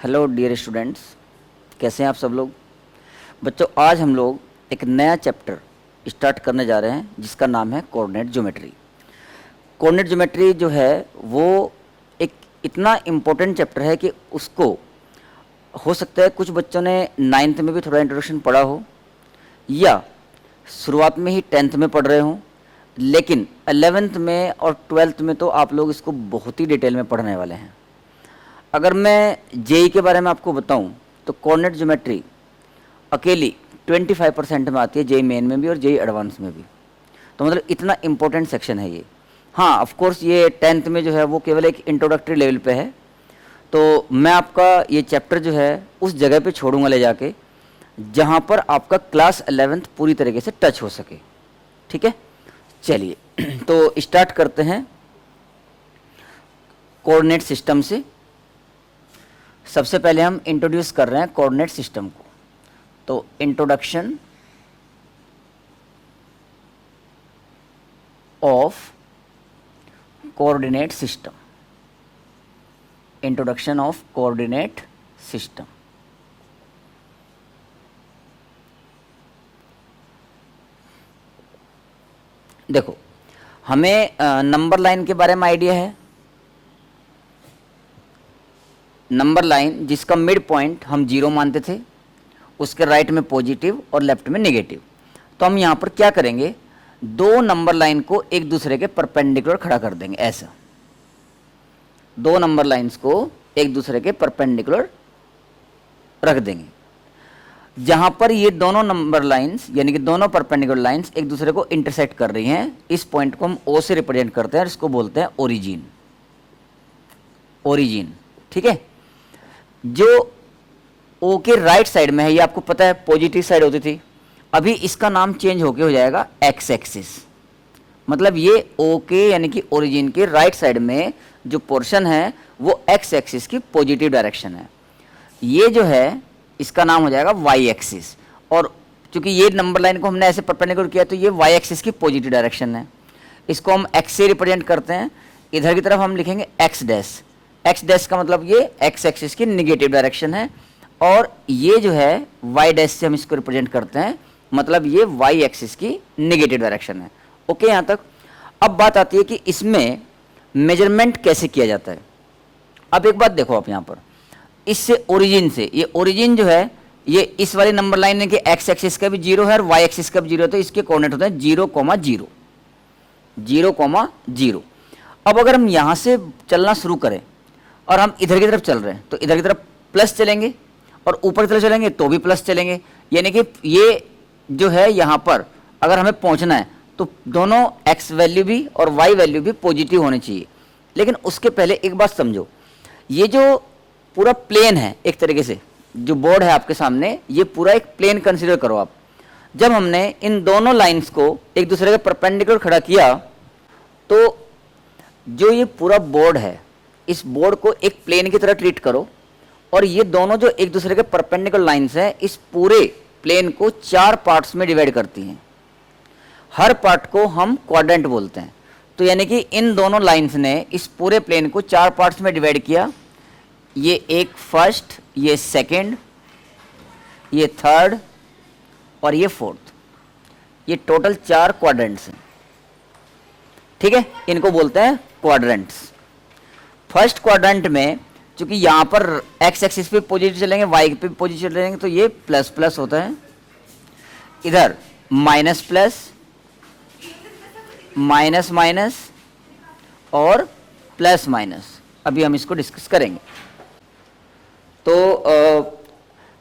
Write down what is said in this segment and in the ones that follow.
Hello dear students, कैसे हैं आप सब लोग। बच्चों, आज हम लोग एक नया चैप्टर स्टार्ट करने जा रहे हैं जिसका नाम है कोऑर्डिनेट ज्योमेट्री। कोऑर्डिनेट ज्योमेट्री जो है वो एक इतना इम्पोर्टेंट चैप्टर है कि उसको हो सकता है कुछ बच्चों ने 9th में भी थोड़ा इंट्रोडक्शन पढ़ा हो या शुरुआत में ही 10th में पढ़ रहे हों, लेकिन 11th में और 12th में तो आप लोग इसको बहुत ही डिटेल में पढ़ने वाले हैं। अगर मैं जेई के बारे में आपको बताऊं तो कोऑर्डिनेट ज्योमेट्री अकेली 25% में आती है, जेई मेन में भी और जेई एडवांस में भी। तो मतलब इतना इम्पोर्टेंट सेक्शन है ये। हाँ, ऑफ कोर्स ये 10th में जो है वो केवल एक इंट्रोडक्टरी लेवल पे है। तो मैं आपका ये चैप्टर जो है उस जगह पे छोड़ूंगा ले जाके जहाँ पर आपका क्लास 11th पूरी तरीके से टच हो सके। ठीक है, चलिए तो स्टार्ट करते हैं कोऑर्डिनेट सिस्टम से। सबसे पहले हम इंट्रोड्यूस कर रहे हैं कोऑर्डिनेट सिस्टम को। तो introduction of coordinate system, introduction of coordinate system. देखो, हमें नंबर लाइन के बारे में आइडिया है। नंबर लाइन जिसका मिड पॉइंट हम 0 मानते थे, उसके राइट में पॉजिटिव और लेफ्ट में नेगेटिव। तो हम यहाँ पर क्या करेंगे, दो नंबर लाइन को एक दूसरे के परपेंडिकुलर खड़ा कर देंगे। ऐसा दो नंबर लाइंस को एक दूसरे के परपेंडिकुलर रख देंगे। जहाँ पर ये दोनों नंबर लाइंस यानी कि दोनों परपेंडिकुलर लाइंस एक दूसरे को इंटरसेक्ट कर रही हैं, इस पॉइंट को हम ओ से रिप्रेजेंट करते हैं और इसको बोलते हैं ओरिजिन। ओरिजिन, ठीक है। जो ओ के राइट साइड में है, ये आपको पता है पॉजिटिव साइड होती थी, अभी इसका नाम चेंज होके हो जाएगा एक्स एक्सिस। मतलब ये ओ के यानी कि ओरिजिन के राइट साइड में जो पोर्शन है वो एक्स एक्सिस की पॉजिटिव डायरेक्शन है। ये जो है इसका नाम हो जाएगा वाई एक्सिस, और चूंकि ये नंबर लाइन को हमने ऐसे परपेंडिकुलर किया तो ये वाई एक्सिस की पॉजिटिव डायरेक्शन है। इसको हम एक्स से रिप्रेजेंट करते हैं। इधर की तरफ हम लिखेंगे एक्स डैश। एक्स डैश का मतलब ये एक्स एक्सिस की निगेटिव डायरेक्शन है, और ये जो है वाई डैश से हम इसको रिप्रेजेंट करते हैं, मतलब ये वाई एक्सिस की निगेटिव डायरेक्शन है। ओके, यहाँ तक। अब बात आती है कि इसमें मेजरमेंट कैसे किया जाता है। अब एक बात देखो आप यहाँ पर, इससे ओरिजिन से, ये ओरिजिन जो है ये इस वाली नंबर लाइन है कि एक्स एक्सिस का भी 0 है और वाई एक्सिस का भी 0 है, तो इसके कोऑर्डिनेट होते हैं 0,0, 0,0। अब अगर हम यहाँ से चलना शुरू करें और हम इधर की तरफ चल रहे हैं तो इधर की तरफ प्लस चलेंगे, और ऊपर की तरफ चलेंगे तो भी प्लस चलेंगे। यानी कि ये जो है यहाँ पर अगर हमें पहुँचना है तो दोनों एक्स वैल्यू भी और वाई वैल्यू भी पॉजिटिव होनी चाहिए। लेकिन उसके पहले एक बात समझो, ये जो पूरा प्लेन है, एक तरीके से जो बोर्ड है आपके सामने, ये पूरा एक प्लेन कंसीडर करो आप। जब हमने इन दोनों लाइंस को एक दूसरे के परपेंडिकुलर खड़ा किया तो जो ये पूरा बोर्ड है, इस बोर्ड को एक प्लेन की तरह ट्रीट करो, और ये दोनों जो एक दूसरे के परपेंडिकुलर लाइंस हैं इस पूरे प्लेन को 4 पार्ट्स में डिवाइड करती हैं। हर पार्ट को हम क्वाड्रेंट बोलते हैं। तो यानी कि इन दोनों लाइंस ने इस पूरे प्लेन को 4 पार्ट्स में डिवाइड किया। ये एक फर्स्ट, ये सेकंड, ये थर्ड और ये फोर्थ। ये टोटल 4 क्वाड्रेंट्स हैं। ठीक है, इनको बोलते हैं क्वाड्रेंट्स। फर्स्ट क्वाड्रेंट में चूंकि यहाँ पर एक्स एक्सिस पे पॉजिटिव चलेंगे, वाई पे पॉजिटिव चलेंगे, तो ये प्लस प्लस होता है। इधर माइनस प्लस, माइनस माइनस और प्लस माइनस। अभी हम इसको डिस्कस करेंगे। तो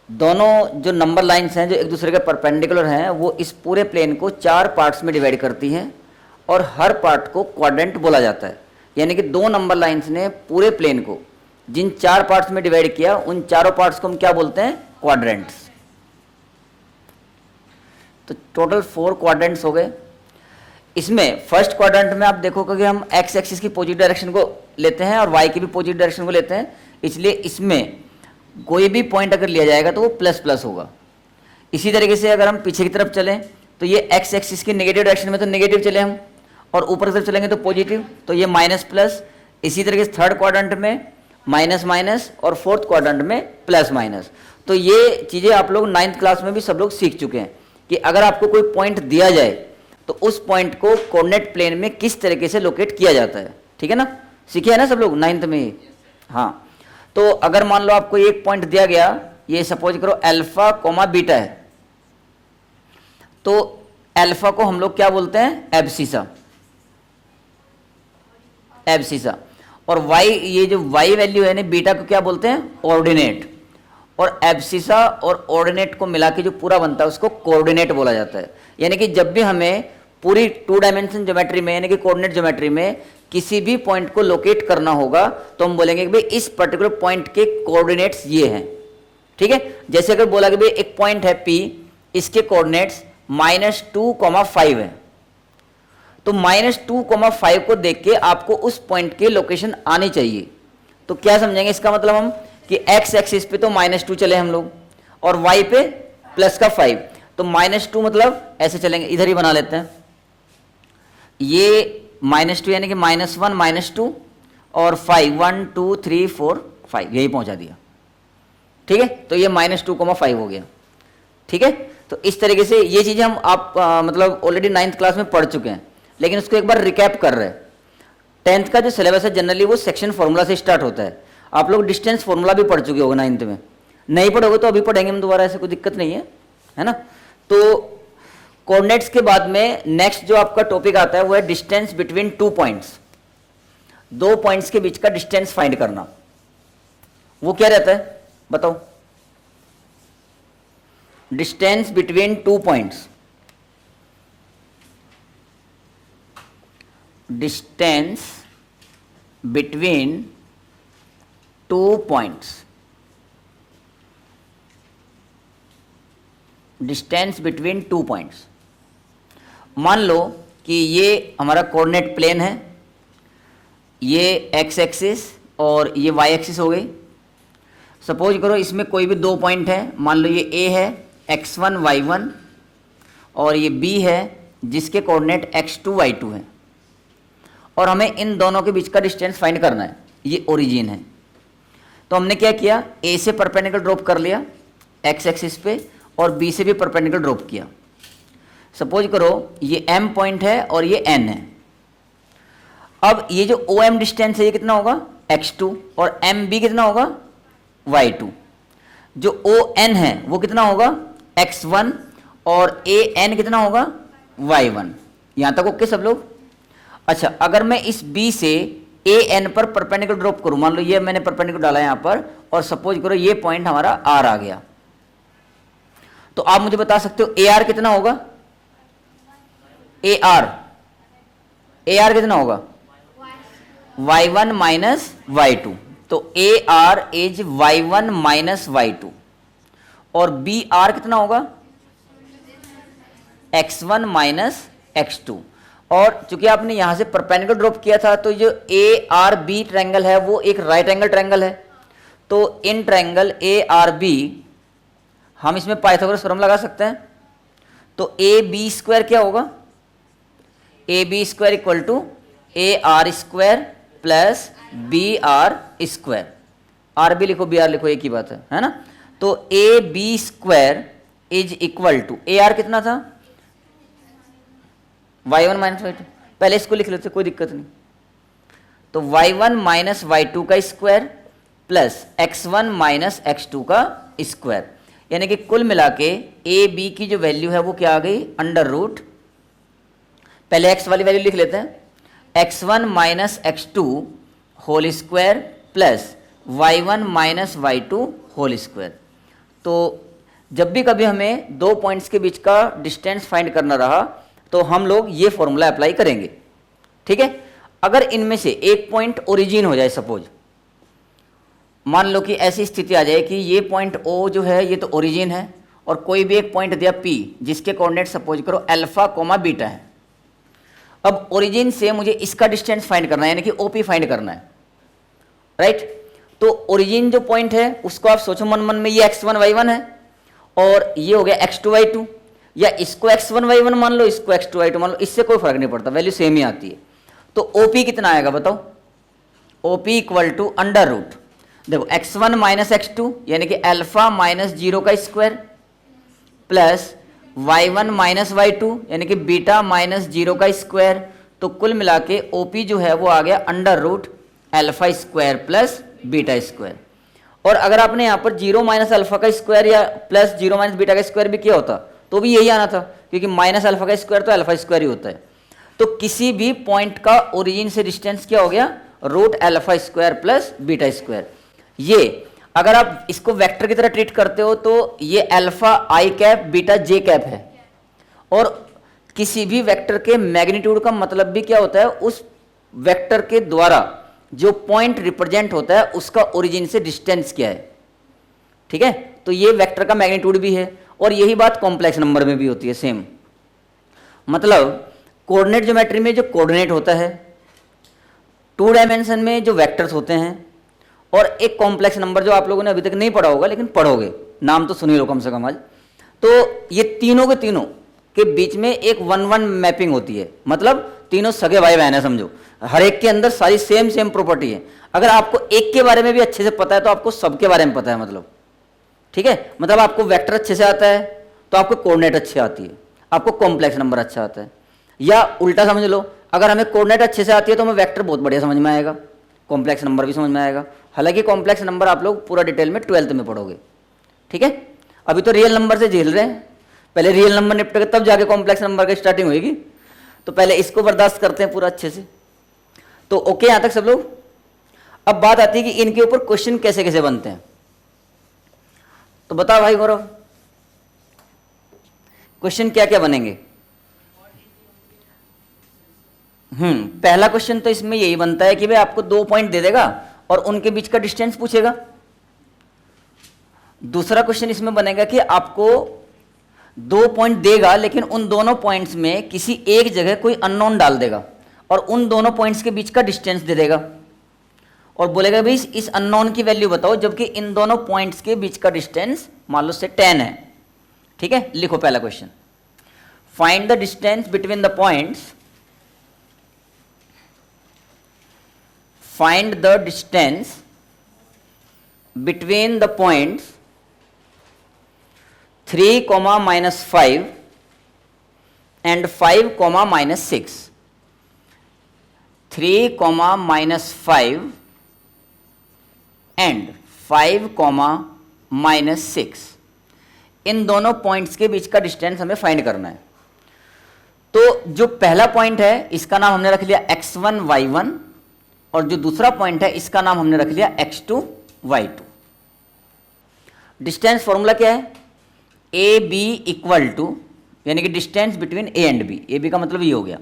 दोनों जो नंबर लाइंस हैं जो एक दूसरे के परपेंडिकुलर हैं वो इस पूरे प्लेन को 4 पार्ट्स में डिवाइड करती हैं, और हर पार्ट को क्वाड्रेंट बोला जाता है। यानी कि दो नंबर लाइंस ने पूरे प्लेन को जिन 4 पार्ट्स में डिवाइड किया, उन चारों पार्ट्स को हम क्या बोलते हैं, क्वाड्रेंट्स। तो टोटल 4 क्वाड्रेंट्स हो गए। इसमें फर्स्ट क्वाड्रेंट में आप देखोगे कि हम एक्स एक्सिस की पॉजिटिव डायरेक्शन को लेते हैं और वाई की भी पॉजिटिव डायरेक्शन को लेते हैं, इसलिए इसमें कोई भी पॉइंट अगर लिया जाएगा तो वो प्लस प्लस होगा। इसी तरीके से अगर हम पीछे की तरफ चलें तो ये एक्स एक्सिस की नेगेटिव डायरेक्शन में तो नेगेटिव चले हम, और ऊपर की तरफ चलेंगे तो पॉजिटिव, तो ये माइनस प्लस। इसी तरीके से थर्ड क्वाड्रेंट में माइनस माइनस, और फोर्थ क्वाड्रेंट में प्लस माइनस। तो ये चीज़ें आप लोग 9th क्लास में भी सब लोग सीख चुके हैं कि अगर आपको कोई पॉइंट दिया जाए तो उस पॉइंट को कोऑर्डिनेट प्लेन में किस तरीके से लोकेट किया जाता है। ठीक है ना, सीखे है ना सब लोग 9th में। हाँ, तो अगर मान लो आपको एक पॉइंट दिया गया, ये सपोज करो अल्फा कोमा बीटा है, तो अल्फा को हम लोग क्या बोलते हैं, एब्सिसा, एब्सिसा। और वाई, ये जो वाई वैल्यू है ना, बीटा को क्या बोलते हैं, ऑर्डिनेट। और एब्सिसा और ऑर्डिनेट को मिला के जो पूरा बनता है उसको कोऑर्डिनेट बोला जाता है। यानी कि जब भी हमें पूरी 2 डायमेंशन ज्योमेट्री में, यानी कि कोऑर्डिनेट ज्योमेट्री में किसी भी पॉइंट को लोकेट करना होगा तो हम बोलेंगे कि भाई इस पर्टिकुलर पॉइंट के कोऑर्डिनेट्स ये हैं। ठीक है, जैसे अगर बोला कि भाई एक पॉइंट है P, इसके कोऑर्डिनेट्स -2,5 है, तो -2,5 को देख के आपको उस पॉइंट के लोकेशन आनी चाहिए। तो क्या समझेंगे इसका मतलब हम कि x एक्सिस पे तो -2 चले हम लोग और y पे +5, तो -2 मतलब ऐसे चलेंगे, इधर ही बना लेते हैं, ये -2 यानी कि -1 -2 और 5, 1 2 3 4 5, यही पहुंचा दिया। ठीक है, तो ये -2,5 हो गया। ठीक है, तो इस तरीके से ये चीज़ें हम आप मतलब ऑलरेडी 9th क्लास में पढ़ चुके हैं, लेकिन उसको एक बार रिकैप कर रहे हैं। 10th का जो सिलेबस है जनरली वो सेक्शन फॉर्मूला से स्टार्ट होता है। आप लोग डिस्टेंस फॉर्मूला भी पढ़ चुके होगे 9th में, नहीं पढ़ोगे तो अभी पढ़ेंगे हम दोबारा, ऐसे कोई दिक्कत नहीं है ना। तो कोऑर्डिनेट्स के बाद में नेक्स्ट जो आपका टॉपिक आता है वो है डिस्टेंस बिटवीन 2 पॉइंट्स। 2 पॉइंट्स के बीच का डिस्टेंस फाइंड करना। वो क्या रहता है बताओ, distance between 2 points, distance between 2 points, distance between 2 points. मान लो कि ये हमारा कोऑर्डिनेट प्लेन है, ये x एक्सिस और ये y एक्सिस हो गई। सपोज करो इसमें कोई भी 2 पॉइंट है, मान लो ये a है x1 y1 और ये b है जिसके कोऑर्डिनेट x2 y2 है, और हमें इन दोनों के बीच का डिस्टेंस फाइंड करना है। ये ओरिजिन है, तो हमने क्या किया, a से परपेंडिकुलर ड्रॉप कर लिया x एक्सिस पे और b से भी परपेंडिकुलर ड्रॉप किया। सपोज करो ये m पॉइंट है और ये n है। अब ये जो OM डिस्टेंस है ये कितना होगा, x2, और MB कितना होगा, y2। जो ON है वो कितना होगा, x1, और AN कितना होगा, y1। यहां तक ओके सब लोग। अच्छा, अगर मैं इस B से AN पर परपेंडिकुलर ड्रॉप करूं, मान लो ये मैंने परपेंडिकुलर डाला यहां पर, और सपोज करो ये पॉइंट हमारा R आ गया, तो आप मुझे बता सकते हो AR कितना होगा, AR कितना होगा, y1 माइनस y2। तो AR is y1 minus y2, और BR कितना होगा, x1 माइनस x2। और चूंकि आपने यहां से परपेंडिकुलर ड्रॉप किया था तो जो ARB ट्रायंगल है वो एक राइट एंगल ट्रायंगल है, तो इन ट्रायंगल ARB हम इसमें पाइथागोरस थ्योरम लगा सकते हैं। तो AB² क्या होगा, AB² equal to AR² plus BR²। RB लिखो BR लिखो, एक ही बात है ना। तो AB² is equal to, AR कितना था, y1 माइनस y2, पहले इसको लिख लेते कोई दिक्कत नहीं। तो y1 माइनस y2 का square plus x1 minus x2 का स्क्वायर, यानी कि कुल मिला के AB की जो वैल्यू है वो क्या आ गई, अंडर रूट, पहले x वाली वैल्यू लिख लेते हैं, x1 minus x2 whole square plus y1 minus y2 whole square. तो जब भी कभी हमें 2 पॉइंट्स के बीच का डिस्टेंस फाइंड करना रहा तो हम लोग ये फॉर्मूला अप्लाई करेंगे। ठीक है, अगर इनमें से एक पॉइंट ओरिजिन हो जाए, सपोज मान लो कि ऐसी स्थिति आ जाए कि ये पॉइंट O जो है ये तो ओरिजिन है, और कोई भी एक पॉइंट दिया P जिसके कोऑर्डिनेट सपोज करो अल्फा कोमा बीटा है। अब ओरिजिन से मुझे इसका डिस्टेंस फाइंड करना है, यानी कि OP फाइंड करना है, राइट। तो ओरिजिन जो पॉइंट है उसको आप सोचो मन मन में, ये x1 y1 है और ये हो गया x2 y2, या इसको x1 y1 मान लो, इसको x2 y2 मान लो, इससे कोई फर्क नहीं पड़ता, वैल्यू सेम ही आती है। तो OP कितना आएगा बताओ, OP equal to under root देखो x1 माइनस x2 यानी कि अल्फा माइनस 0 का square plus y1 minus y2 यानी कि बीटा माइनस 0 का स्क्वायर, तो कुल मिला के OP जो है वो आ गया under root alpha square plus beta square. और अगर आपने यहाँ पर 0 माइनस अल्फा का स्क्वायर या प्लस 0 माइनस बीटा का स्क्वायर भी किया होता तो भी यही आना था, क्योंकि माइनस अल्फा का स्क्वायर तो अल्फा स्क्वायर ही होता है। तो किसी भी पॉइंट का ओरिजिन से डिस्टेंस क्या हो गया, root alpha square plus beta square. ये अगर आप इसको वेक्टर की तरह ट्रीट करते हो तो ये अल्फा आई कैप बीटा जे कैप है, और किसी भी वेक्टर के मैग्नीट्यूड का मतलब भी क्या होता है, उस वेक्टर के द्वारा जो पॉइंट रिप्रेजेंट होता है उसका ओरिजिन से डिस्टेंस क्या है। ठीक है, तो ये वेक्टर का मैग्नीट्यूड भी है, और यही बात कॉम्प्लेक्स नंबर में भी होती है सेम। मतलब कोऑर्डिनेट ज्योमेट्री में जो कोऑर्डिनेट होता है, 2 डायमेंशन में जो वेक्टर्स होते हैं, और एक कॉम्प्लेक्स नंबर जो आप लोगों ने अभी तक नहीं पढ़ा होगा लेकिन पढ़ोगे, नाम तो सुन ही लो कम से कम आज। तो ये तीनों के तीनों के बीच में एक 1-1 मैपिंग होती है, मतलब तीनों सगे भाई बहन है समझो, हर एक के अंदर सारी सेम प्रॉपर्टी है। अगर आपको एक के बारे में भी अच्छे से पता है तो आपको सबके बारे में पता है, मतलब ठीक है, मतलब आपको वेक्टर अच्छे से आता है तो आपको कोऑर्डिनेट अच्छी आती है, आपको कॉम्प्लेक्स नंबर अच्छा आता है। या उल्टा समझ लो, अगर हमें कोऑर्डिनेट अच्छे से आती है तो हमें वेक्टर बहुत बढ़िया समझ में आएगा, कॉम्प्लेक्स नंबर भी समझ में आएगा। हालांकि कॉम्प्लेक्स नंबर आप लोग पूरा डिटेल में 12th में पढ़ोगे। ठीक है, अभी तो रियल नंबर से झेल रहे हैं, पहले रियल नंबर निपटेगा तब जाके कॉम्प्लेक्स नंबर की स्टार्टिंग होगी, तो पहले इसको बर्दाश्त करते हैं पूरा अच्छे से। तो ओके यहां तक सब लोग। अब बात आती है कि इनके ऊपर क्वेश्चन कैसे कैसे बनते हैं, तो बताओ भाई गौरव, क्वेश्चन क्या क्या बनेंगे। पहला क्वेश्चन तो इसमें यही बनता है कि भाई आपको 2 पॉइंट दे देगा और उनके बीच का डिस्टेंस पूछेगा। दूसरा क्वेश्चन इसमें बनेगा कि आपको 2 पॉइंट देगा लेकिन उन दोनों पॉइंट्स में किसी एक जगह कोई अननोन डाल देगा और उन दोनों पॉइंट्स के बीच का डिस्टेंस दे देगा, और बोलेगा भाई इस अननोन की वैल्यू बताओ, जबकि इन दोनों पॉइंट्स के बीच का डिस्टेंस मान लो से 10 है। ठीक है, लिखो पहला question, find the distance between the points, find the distance between the points 3, -5 and 5, -6. 3, -5 and 5, -6 इन दोनों पॉइंट्स के बीच का डिस्टेंस हमें फाइंड करना है। तो जो पहला पॉइंट है इसका नाम हमने रख लिया x1 y1, और जो दूसरा पॉइंट है इसका नाम हमने रख लिया x2 y2। डिस्टेंस फॉर्मूला क्या है, ए बी इक्वल टू, यानी कि distance between A and B, A B का मतलब ये हो गया,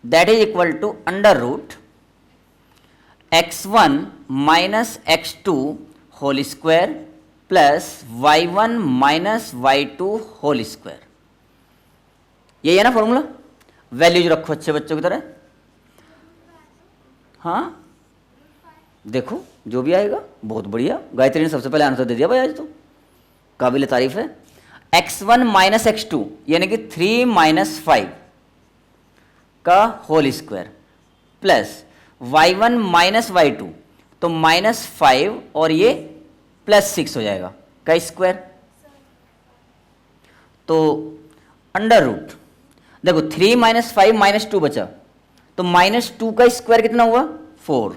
that is equal to under root x1 minus x2 whole square plus y1 minus y2 whole square. यही है ना फॉर्मूला, वैल्यूज रखो अच्छे बच्चों की तरह। हाँ देखो जो भी आएगा बहुत बढ़िया, गायत्री ने सबसे पहले आंसर दे दिया भाई आज तो, काबिल तारीफ है। x1 माइनस x2 यानी कि 3 - 5 का whole square plus y1 minus y2, तो -5 और ये +6 हो जाएगा का स्क्वायर, तो अंडर रूट, देखो 3 - 5 -2 बचा, तो -2 का स्क्वायर कितना हुआ 4,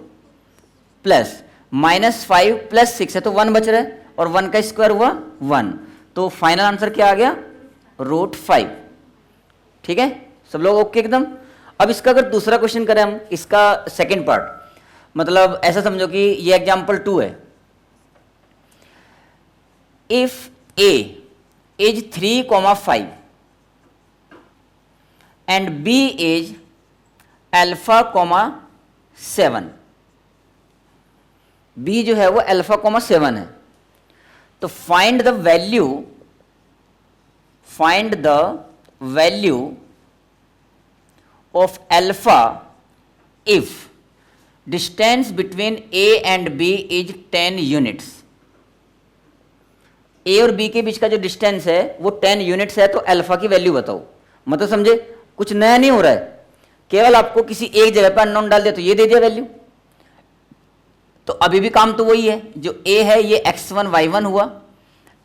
प्लस -5 + 6 है तो 1 बच रहा है, और 1 का स्क्वायर हुआ 1, तो फाइनल आंसर क्या आ गया √5। ठीक है, सब लोग ओके एकदम। अब इसका अगर दूसरा क्वेश्चन करें हम, इसका सेकंड पार्ट, मतलब ऐसा समझो कि ये एग्जांपल 2 है। If a is 3, 5 and b is α, 7, b जो है वो α, 7 है, तो find the value of alpha if distance between a and b is 10 units. a और b के बीच का जो डिस्टेंस है वो 10 यूनिट्स है, तो अल्फा की वैल्यू बताओ। मतलब समझे, कुछ नया नहीं हो रहा है, केवल आपको किसी एक जगह पर अननोन डाल दिया तो ये दे दिया वैल्यू, तो अभी भी काम तो वही है, जो a है ये x1 y1 हुआ,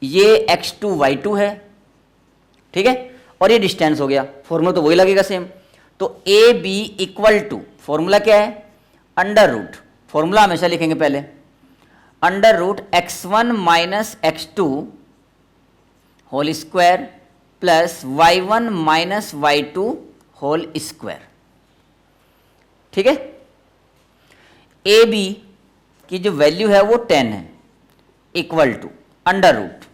ये x2 y2 है, ठीक है, और ये डिस्टेंस हो गया, फॉर्मूला तो वही लगेगा सेम। तो A B equal to, formula क्या है, अंडर रूट, फॉर्मूला हमेशा लिखेंगे पहले, under root x1 minus x2 whole square plus y1 minus y2 whole square, ठीक है। ए बी की जो वैल्यू है वो 10 है, equal to under root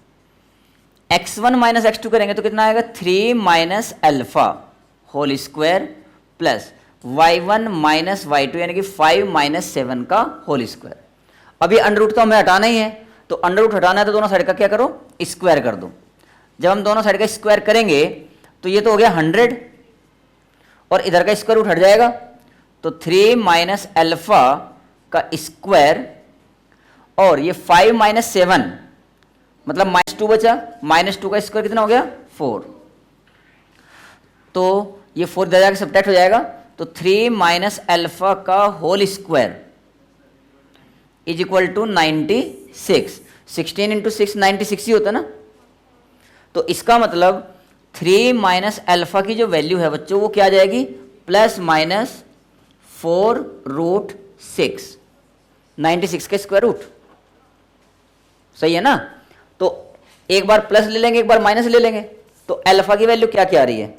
x1 minus x2 करेंगे तो कितना आएगा, 3 minus alpha whole square plus y1 minus y2 यानी कि 5 माइनस 7 का होल स्क्वायर। अभी अंडर रूट तो हमें हटाना ही है, तो अंडर रूट हटाना है तो दोनों साइड का क्या करो, स्क्वायर कर दो। जब हम दोनों साइड का स्क्वायर करेंगे तो ये तो हो गया 100 और इधर का स्क्वायर रूट हट जाएगा, तो 3 माइनस अल्फा का स्क्वायर और ये 5 माइनस 7 मतलब -2 बचा, -2 का स्क्वायर कितना हो गया, 4। तो ये 4 इधर जाके सब्ट्रैक्ट हो जाएगा, तो 3 माइनस अल्फा का whole square is equal to 96। 16 into 6 96 ही होता ना। तो इसका मतलब 3 माइनस अल्फा की जो वैल्यू है बच्चों वो क्या आ जाएगी, प्लस माइनस 4 रूट 6, 96 का स्क्वायर रूट, सही है ना। तो एक बार प्लस ले लेंगे एक बार माइनस ले लेंगे, तो अल्फा की वैल्यू क्या क्या आ रही है,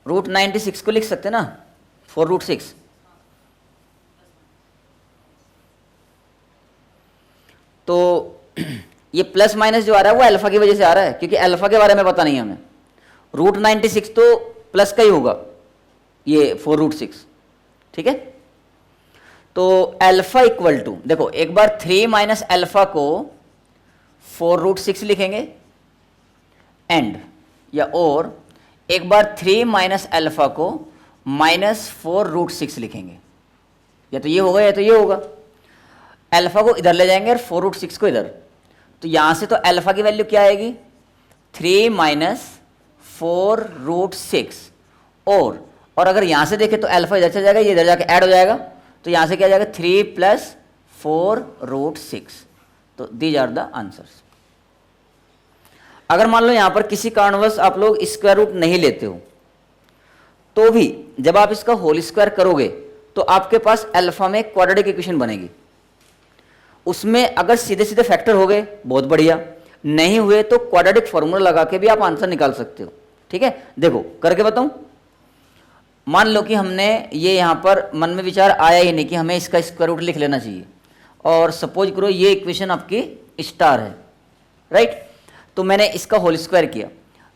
रूट 96 को लिख सकते ना, 4 रूट 6। तो ये प्लस माइनस जो आ रहा है वो अल्फा की वजह से आ रहा है, क्योंकि अल्फा के बारे में पता नहीं है हमें। रूट 96 तो प्लस का ही होगा, ये 4 रूट 6, ठीक है। तो अल्फा इक्वल टू, देखो एक बार 3 माइनस अल्फा को 4 रूट 6 लिखेंगे एंड, या और एक बार 3 माइनस अल्फा को -4 रूट 6 लिखेंगे, या तो ये होगा या तो ये होगा। अल्फा को इधर ले जाएंगे और 4 रूट 6 को इधर, तो यहां से तो अल्फा की वैल्यू क्या आएगी, 3 माइनस 4 रूट 6, और अगर यहां से देखें तो अल्फा इधर चला जाएगा, ये इधर जाके ऐड हो जाएगा, तो यहां से क्या जाएगा 3 प्लस 4 रूट 6। तो दीज आर द आंसर्स। अगर मान लो यहां पर किसी कारणवश आप लोग स्क्वायर रूट नहीं लेते हो, तो भी जब आप इसका होल स्क्वायर करोगे तो आपके पास अल्फा में क्वाड्रेटिक इक्वेशन बनेगी। उसमें अगर सीधे सीधे फैक्टर हो गए बहुत बढ़िया, नहीं हुए तो क्वाड्रेटिक फॉर्मूला लगा के भी आप आंसर निकाल सकते हो, ठीक है। देखो करके बताऊं, मान लो कि हमने ये यहां पर मन में विचार आया ही नहीं कि हमें इसका स्क्वायर रूट लिख लेना चाहिए, और सपोज करो ये इक्वेशन आपकी स्टार है, राइट। तो मैंने इसका होल स्क्वायर किया,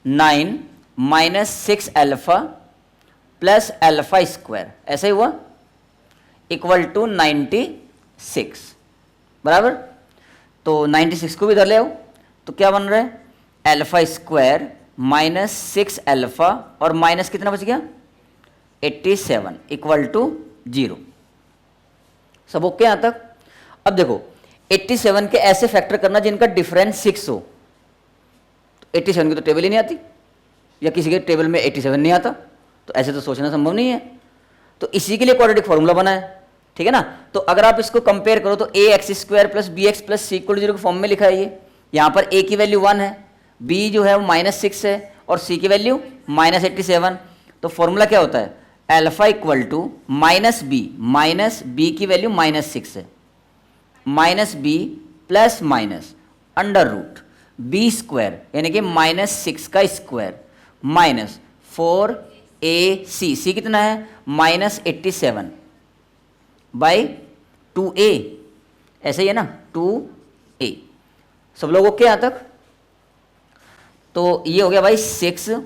9 minus 6 alpha plus alpha square, ऐसा ही हुआ, इक्वल टू 96, बराबर। तो 96 को भी इधर ले आओ, तो क्या बन रहा है, अल्फा स्क्वायर माइनस 6 अल्फा और माइनस कितना बच गया, 87 इक्वल टू 0। सब ओके यहां तक। अब देखो 87 के ऐसे फैक्टर करना जिनका डिफरेंस 6 हो, 87 की तो टेबल ही नहीं आती, या किसी के टेबल में 87 नहीं आता, तो ऐसे तो सोचना संभव नहीं है। तो इसी के लिए क्वाड्रेटिक फॉर्मूला बना है, ठीक है ना। तो अगर आप इसको कंपेयर करो तो a x square plus b x plus c equal 0 के फॉर्म में लिखा है ये। यहाँ पर ए की वैल्यू 1 है, बी जो है वो -6 है, और सी की वैल्यू -87। तो फॉर्मूला क्या होता है, alpha equal to minus b की वैल्यू -6 है, minus b plus minus under root B square यानी कि -6 का स्क्वायर माइनस 4ac, सी कितना है -87 बाई 2a, ऐसे ही है ना 2a। सब लोग ओके यहां तक। तो ये हो गया भाई 6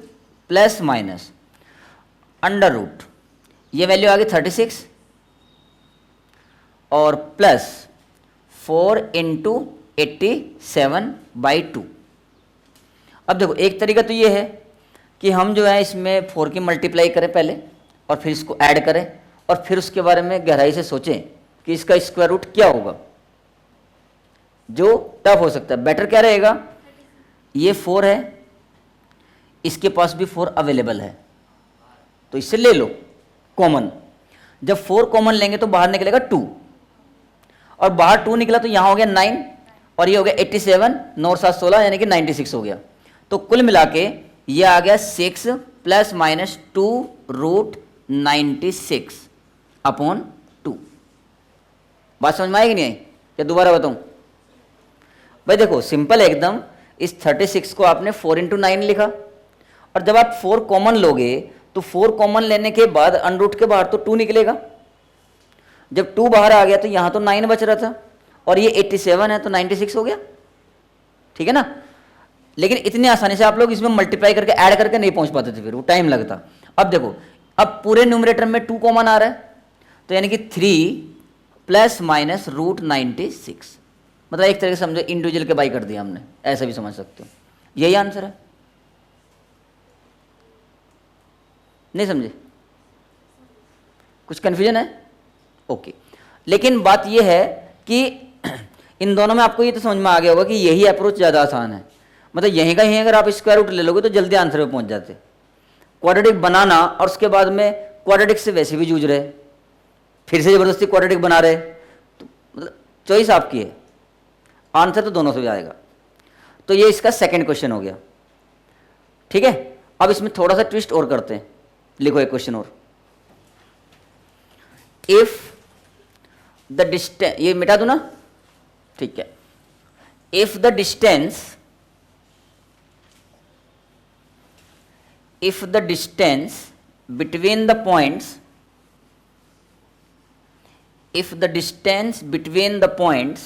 प्लस माइनस अंडर रूट, ये वैल्यू आ गई 36 और प्लस 4 इंटू 87 बाई 2। अब देखो एक तरीका तो ये है कि हम जो है इसमें 4 की मल्टीप्लाई करें पहले और फिर इसको ऐड करें और फिर उसके बारे में गहराई से सोचें कि इसका स्क्वायर रूट क्या होगा, जो टफ हो सकता है। बेटर क्या रहेगा, ये 4 है, इसके पास भी 4 अवेलेबल है, तो इससे ले लो कॉमन। जब 4 कॉमन लेंगे तो बाहर निकलेगा 2, और बाहर 2 निकला तो यहां हो गया 9 और ये हो गया 87, 9 और 7 16 यानी कि 96 हो गया। तो कुल मिला के ये आ गया 6 प्लस माइनस 2 रूट 96 अपॉन 2। बात समझ में आएगी नहीं आई या दोबारा बताऊं? भाई देखो सिंपल है एकदम। इस 36 को आपने 4 इंटू 9 लिखा, और जब आप 4 कॉमन लोगे तो 4 कॉमन लेने के बाद अनरूट के बाहर तो 2 निकलेगा। जब 2 बाहर आ गया तो यहां तो 9 बच रहा था, और ये 87 है तो 96 हो गया। ठीक है ना? लेकिन इतनी आसानी से आप लोग इसमें मल्टीप्लाई करके ऐड करके नहीं पहुंच पाते थे, फिर वो टाइम लगता। अब देखो, अब पूरे न्यूमरेटर में 2 कॉमन आ रहा है, तो यानी कि 3 प्लस माइनस रूट 96, मतलब एक तरह से समझो इंडिविजुअल के बाई कर दिया हमने, ऐसा भी समझ सकते हो। यही आंसर है। नहीं समझे? कुछ कंफ्यूजन है? ओके। लेकिन बात यह है कि इन दोनों में आपको ये तो समझ में आ गया होगा कि यही अप्रोच ज़्यादा आसान है। मतलब यहीं का यहीं अगर आप स्क्वायर रूट ले लोगे तो जल्दी आंसर पे पहुंच जाते। क्वाड्रेटिक बनाना और उसके बाद में क्वाड्रेटिक से वैसे भी जूझ रहे, फिर से ज़बरदस्ती क्वाड्रेटिक बना रहे, तो मतलब चॉइस आपकी है, आंसर तो दोनों से भी आएगा। तो ये इसका सेकंड क्वेश्चन हो गया। ठीक है, अब इसमें थोड़ा सा ट्विस्ट और करते हैं। लिखो एक क्वेश्चन और। इफ द डिस्टेंस, ये मिटा दो ना, ठीक है। If the distance, if the distance between the points, if the distance between the points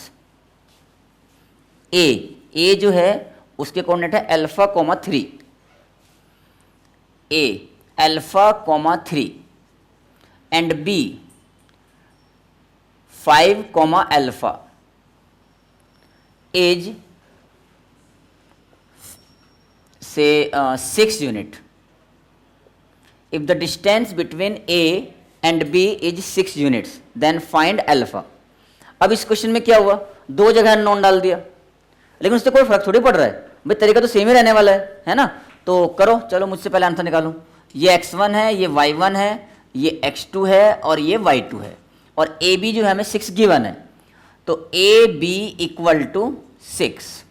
a जो है उसके कोऑर्डिनेट है alpha comma 3, a alpha comma 3 and b 5 comma alpha is से 6 unit. If the distance between A and B is 6 units, then find alpha। अब इस question में क्या हुआ, दो जगह नॉन डाल दिया, लेकिन उससे कोई फर्क थोड़ी पड़ रहा है भाई, तरीका तो सेम ही रहने वाला है ना। तो करो, चलो मुझसे पहले आंसर निकालो। ये x1 है, ये y1 है, ये x2 है और ये y2 है, और AB जो है हमें 6 गिवन है, तो AB इक्वल टू 6।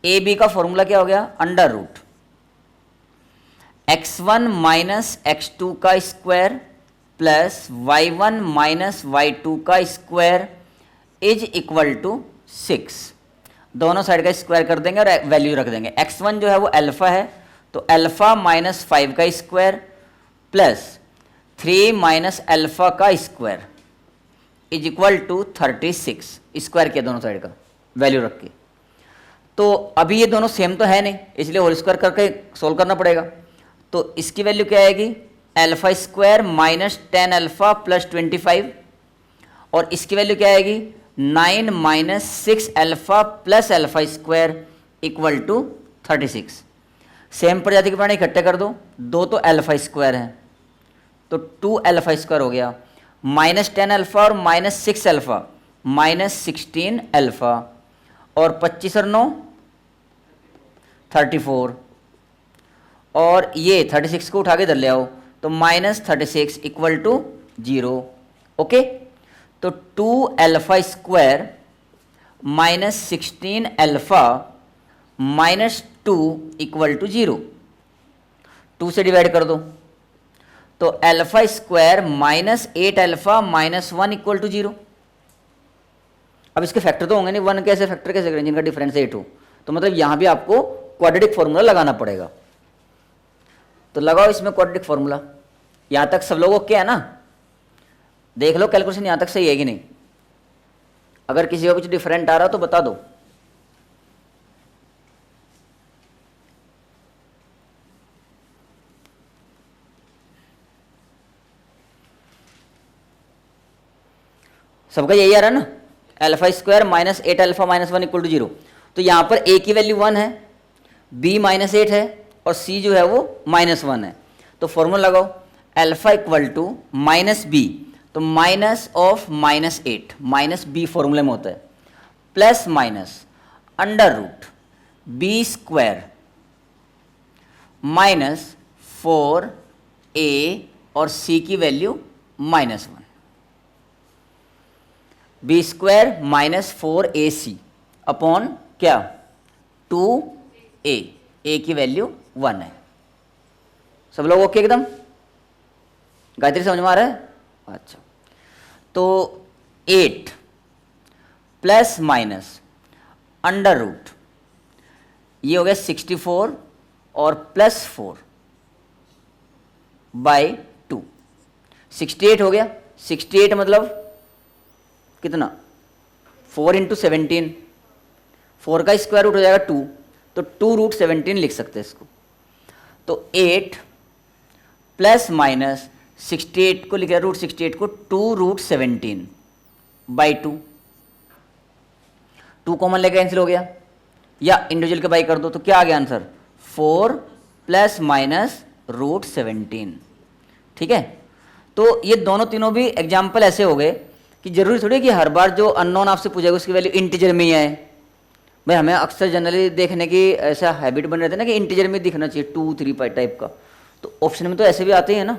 AB का फॉर्मूला क्या हो गया, under root x1 minus x2 का square plus y1 minus y2 का स्क्वायर इज इक्वल टू 6। दोनों साइड का स्क्वायर कर देंगे और वैल्यू रख देंगे। x1 जो है वो अल्फा है, तो अल्फा माइनस 5 का स्क्वायर प्लस 3 माइनस अल्फा का square is equal to 36। Square किया दोनों साइड का वैल्यू रख के। तो अभी ये दोनों सेम तो है नहीं, इसलिए होल स्क्वायर करके सोल्व करना पड़ेगा। तो इसकी वैल्यू क्या आएगी, alpha square minus 10 alpha plus 25, और इसकी वैल्यू क्या आएगी 9 minus 6 alpha plus alpha square equal to 36। Same प्रजाति के प्राणी इकट्ठे कर दो, दो तो अल्फा स्क्वायर हैं तो 2 अल्फा स्क्वायर हो गया, माइनस 10 अल्फा और माइनस 6 अल्फा माइनस 16 अल्फा, और 25 और 9 34, और ये 36 को उठा के इधर ले आओ तो माइनस 36 इक्वल टू 0। ओके, तो 2 alpha square minus 16 alpha minus 2 equal to 0। 2 से डिवाइड कर दो तो alpha square minus 8 alpha minus 1 equal to 0। अब इसके फैक्टर तो होंगे नहीं, 1 कैसे फैक्टर कैसे करें जिनका डिफरेंस 8 हो, तो मतलब यहां भी आपको क्वाड्रेटिक फॉर्मूला लगाना पड़ेगा। तो लगाओ इसमें क्वाड्रेटिक फॉर्मूला। यहां तक सब लोगों क्या है ना, देख लो कैलकुलेशन यहां तक सही है कि नहीं। अगर किसी का कुछ डिफरेंट आ रहा तो बता दो। सबका यही आ रहा है ना, alpha square minus 8 alpha minus 1 equal to 0। तो यहां पर ए की वैल्यू 1 है, बी माइनस 8 है और सी जो है वो माइनस 1 है। तो फॉर्मूला लगाओ, alpha equal to minus B, तो minus of minus 8, minus B फॉर्मूले में होता है, plus minus under root B square minus 4 A और सी की value -1, B square -4ac upon क्या 2a, ए की वैल्यू 1 है। सब लोग ओके एकदम? गायत्री समझ में आ रहा है? अच्छा, तो 8 प्लस माइनस अंडर रूट, ये हो गया 64 और प्लस 4 बाई 2, 68 हो गया। 68 मतलब कितना? 4 इंटू 17, 4 का स्क्वायर रूट हो जाएगा 2, तो 2√17 लिख सकते हैं इसको। तो 8 प्लस माइनस 68 को लिख रहा √68 को 2√17 बाई 2, 2 कॉमन लेकर कैंसिल हो गया, या इंडिविजुअल के बाई कर दो, तो क्या आ गया आंसर? 4 plus minus √17। ठीक है, तो ये दोनों तीनों भी एग्जाम्पल ऐसे हो गए कि जरूरी थोड़ी कि हर बार जो अननोन आपसे पूछेगा उसकी वैल्यू इंटीजर में ही आए। भाई हमें अक्सर जनरली देखने की ऐसा हैबिट बन रहता है ना कि इंटीजर में दिखना चाहिए 2, 3 टाइप का, तो ऑप्शन में तो ऐसे भी आते ही है ना।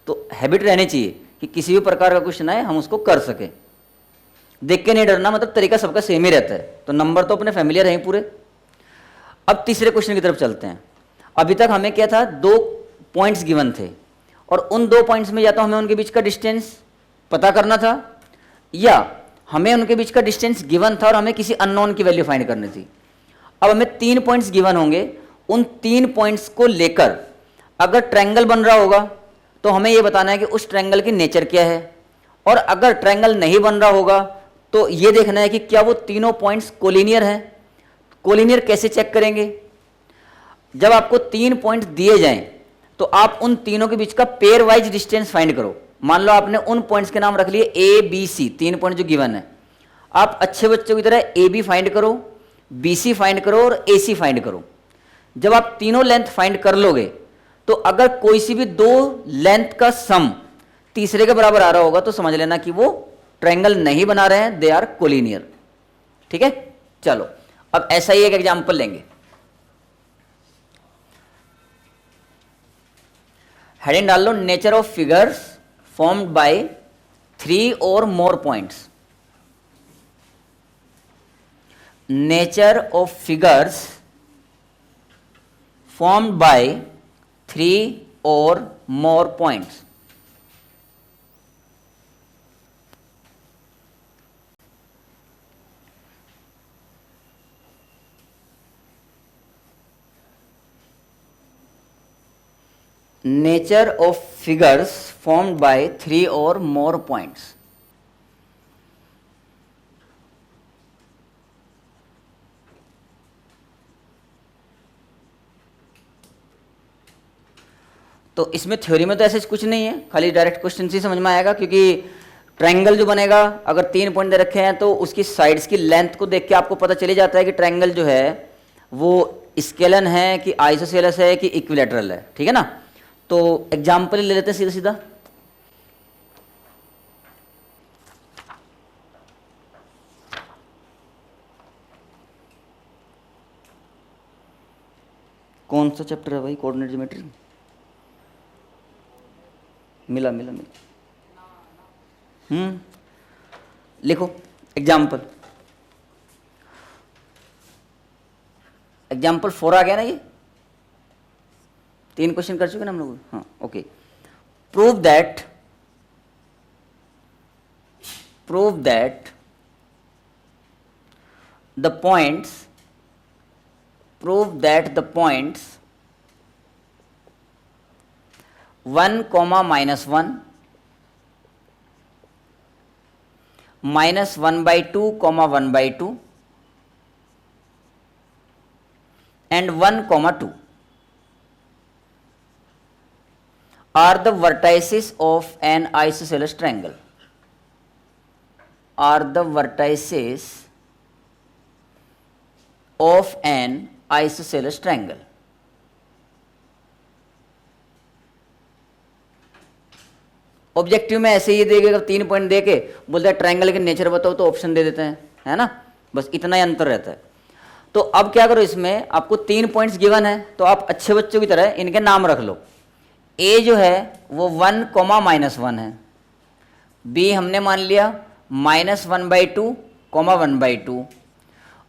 तो हैबिट रहनी चाहिए कि किसी भी प्रकार का क्वेश्चन आए हम उसको कर सके, देख के नहीं डरना, मतलब तरीका सबका सेम ही रहता है। तो नंबर तो अपने फैमिलियर हैं पूरे। अब तीसरे क्वेश्चन की तरफ चलते हैं। अभी तक हमें क्या था, 2 पॉइंट्स गिवन थे और उन 2 पॉइंट्स में या तो हमें उनके बीच का डिस्टेंस पता करना था, या हमें उनके बीच का डिस्टेंस गिवन था और हमें किसी अननोन की वैल्यू फाइंड करनी थी। अब हमें 3 पॉइंट्स गिवन होंगे, उन 3 पॉइंट्स को लेकर अगर ट्रायंगल बन रहा होगा तो हमें यह बताना है कि उस ट्रायंगल की नेचर क्या है, और अगर ट्रायंगल नहीं बन रहा होगा तो ये देखना है कि क्या वो तीनों पॉइंट्स कोलिनियर हैं। कोलिनियर कैसे चेक करेंगे? जब आपको 3 पॉइंट्स दिए जाएं तो आप उन तीनों के बीच का पेयर वाइज डिस्टेंस फाइंड करो। मान लो आपने उन पॉइंट्स के नाम रख लिए ए बी सी, 3 पॉइंट जो गिवन है, आप अच्छे बच्चों की तरह ए बी फाइंड करो, बी सी फाइंड करो और ए सी फाइंड करो। जब आप तीनों लेंथ फाइंड कर लोगे तो अगर कोई सी भी 2 लेंथ का सम तीसरे के बराबर आ रहा होगा तो समझ लेना कि वो ट्रायंगल नहीं बना रहे हैं, दे आर कोलिनियर। ठीक है, चलो अब ऐसा ही एक एग्जांपल लेंगे। हेडिंग डाल लो, nature of figures formed by 3 or more points. Nature of figures formed by 3 or more points. Nature of figures formed by 3 or more points. तो इसमें थ्योरी में तो ऐसे कुछ नहीं है, खाली डायरेक्ट क्वेश्चन से समझ में आएगा, क्योंकि ट्रायंगल जो बनेगा अगर 3 पॉइंट दे रखे हैं तो उसकी साइड्स की लेंथ को देख के आपको पता चले जाता है कि ट्रायंगल जो है वो स्केलन है कि आइसोसेलेस है कि इक्विलैटरल है। ठीक है ना, तो एग्जाम्पल ले लेते हैं सीधा सीधा। कौन सा चैप्टर है भाई? Coordinate geometry. मिला। लिखो एग्जाम्पल 4 आ गया ना। ये 3 क्वेश्चन कर चुके ना हम लोग। हाँ, okay. Prove that the points 1, -1, -1/2, 1/2 and 1, 2 are the vertices of an isosceles triangle. Are the vertices of an isosceles triangle. Objective में ऐसे ही देगा, 3 पॉइंट दे के बोलता है ट्रायंगल के नेचर बताओ, तो ऑप्शन दे देते हैं, है ना। बस इतना ही अंतर रहता है। तो अब क्या करो, इसमें आपको 3 पॉइंट्स गिवन है तो आप अच्छे बच्चों की तरह इनके नाम रख लो। ए जो है वो 1 कोमा -1 है, बी हमने मान लिया -1/2 कोमा 1/2,